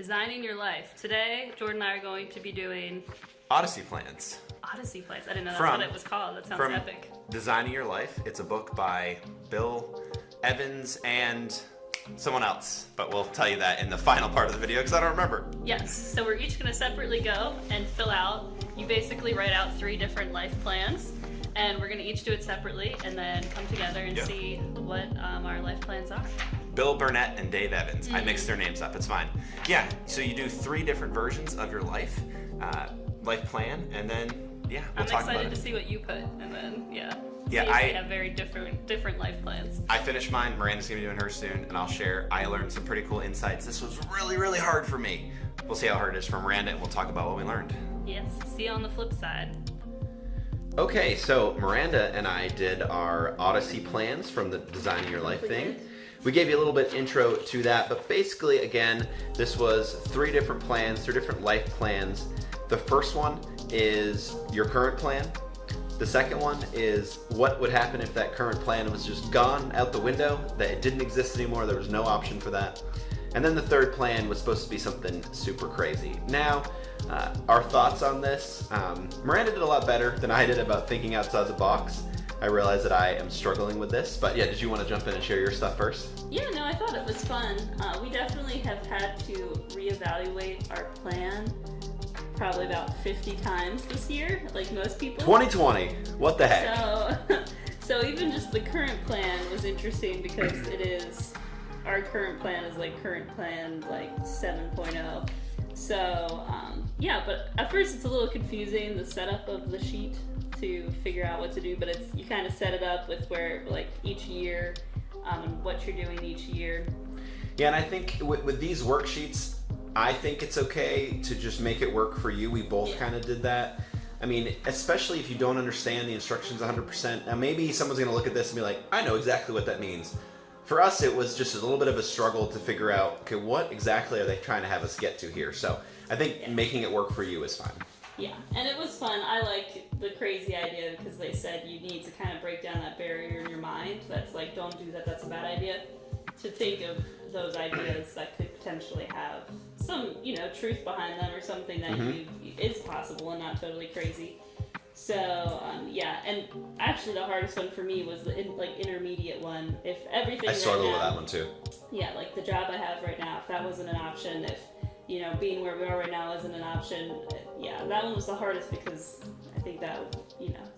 Designing your life. Today, Jordan and I are going to be doing Odyssey plans. Odyssey plans. I didn't know that's what it was called. That sounds From epic. Designing Your Life. It's a book by Bill Evans and someone else, but we'll tell you that in the final part of the video because I don't remember. Yes, so we're each going to separately go and fill out, you basically write out 3 different life plans, and we're going to each do it separately and then come together and see what our life plans are. Bill Burnett and Dave Evans. I mixed their names up, it's fine. Yeah, so you do 3 different versions of your life plan, and then, we'll talk about it. I'm excited to see what you put, and then, see if I we have very different life plans. I finished mine, Miranda's gonna be doing hers soon, and I'll share. I learned some pretty cool insights. This was really, really hard for me. We'll see how hard it is for Miranda, and we'll talk about what we learned. Yes, see you on the flip side. Okay, so Miranda and I did our Odyssey plans from the Designing Your Life thing. We gave you a little bit intro to that, but basically, again, this was 3 different plans, 3 different life plans. The first one is your current plan. The second one is what would happen if that current plan was just gone out the window, that it didn't exist anymore, there was no option for that. And then the third plan was supposed to be something super crazy. Now, our thoughts on this, Miranda did a lot better than I did about thinking outside the box. I realize that I am struggling with this, but yeah, did you want to jump in and share your stuff first? Yeah, no, I thought it was fun. We definitely have had to reevaluate our plan probably about 50 times this year, like most people. 2020, what the heck? So even just the current plan was interesting because our current plan is like current plan like 7.0. So but at first it's a little confusing, the setup of the sheet to figure out what to do, but you kind of set it up with where like each year and what you're doing each year. Yeah, and I think with these worksheets, I think it's okay to just make it work for you. We both kind of did that. I mean, especially if you don't understand the instructions 100%. Now maybe someone's going to look at this and be like, I know exactly what that means. For us, it was just a little bit of a struggle to figure out, okay, what exactly are they trying to have us get to here? So I think making it work for you is fine. Yeah, and it was fun. I like the crazy idea because they said you need to kind of break down that barrier in your mind. That's like, don't do that, that's a bad idea. To think of those ideas that could potentially have some, truth behind them or something that is possible and not totally crazy. So, and actually the hardest one for me was the intermediate one. If everything I struggled with that one too. Yeah, like the job I have right now, if that wasn't an option, if being where we are right now isn't an option, that one was the hardest because I think that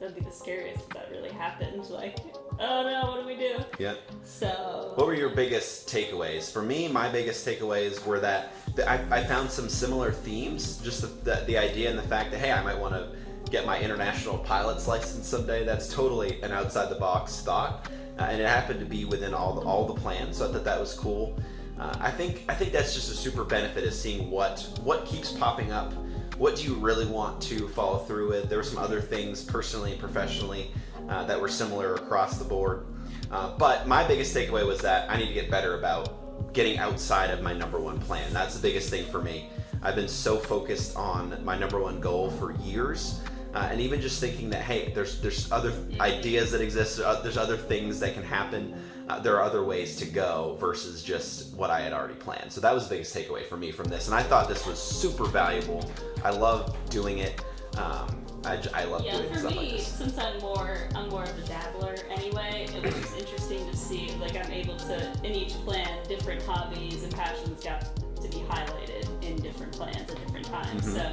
that'd be the scariest if that really happened. Like, oh no, what do we do? Yeah. So. What were your biggest takeaways? For me, my biggest takeaways were that I found some similar themes. Just the idea and the fact that, hey, I might want to get my international pilot's license someday. That's totally an outside the box thought, and it happened to be within all the plans. So I thought that was cool. I think that's just a super benefit is seeing what keeps popping up. What do you really want to follow through with? There were some other things personally and professionally that were similar across the board. But my biggest takeaway was that I need to get better about getting outside of my number one plan. That's the biggest thing for me. I've been so focused on my number one goal for years. And even just thinking that, hey, there's other ideas that exist, there's other things that can happen, there are other ways to go versus just what I had already planned. So that was the biggest takeaway for me from this, and I thought this was super valuable. I love doing it. I love doing stuff like this. For me, since I'm more of a dabbler anyway, it was just interesting to see, like, I'm able to, in each plan, different hobbies and passions got to be highlighted in different plans at different times. So,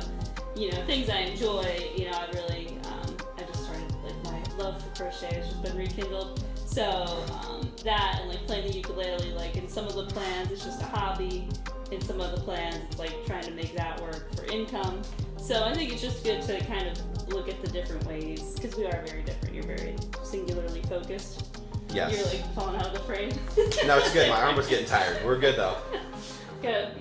things I enjoy, I really, I just started, like, my love for crochet has just been rekindled. So, that and, like, playing the ukulele, like, in some of the plans, it's just a hobby. In some of the plans, it's, like, trying to make that work for income. So, I think it's just good to kind of look at the different ways, because we are very different. You're very singularly focused. Yes. You're, like, falling out of the frame. No, it's good. My arm was getting tired. We're good, though. Gotta,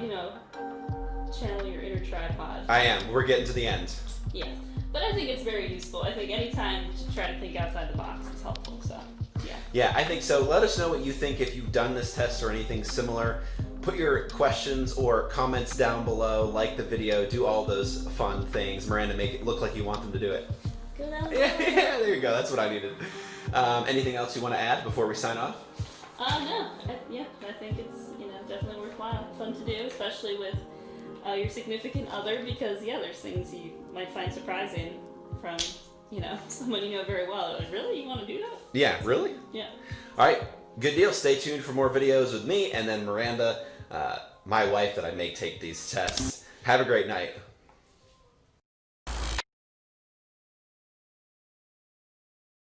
channel your inner tripod. I am. We're getting to the end. Yeah. But I think it's very useful. I think anytime to try to think outside the box is helpful, so yeah. Yeah, I think so. Let us know what you think if you've done this test or anything similar. Put your questions or comments down below, like the video, do all those fun things. Miranda, make it look like you want them to do it. Go down Yeah, there you go. That's what I needed. Anything else you want to add before we sign off? No. I think it's definitely worthwhile, fun to do, especially with your significant other, because yeah, there's things you might find surprising from, you know, someone you know very well. Like, really? You want to do that? Yeah, really? Yeah. All right, good deal. Stay tuned for more videos with me and then Miranda, my wife that I make take these tests. Have a great night.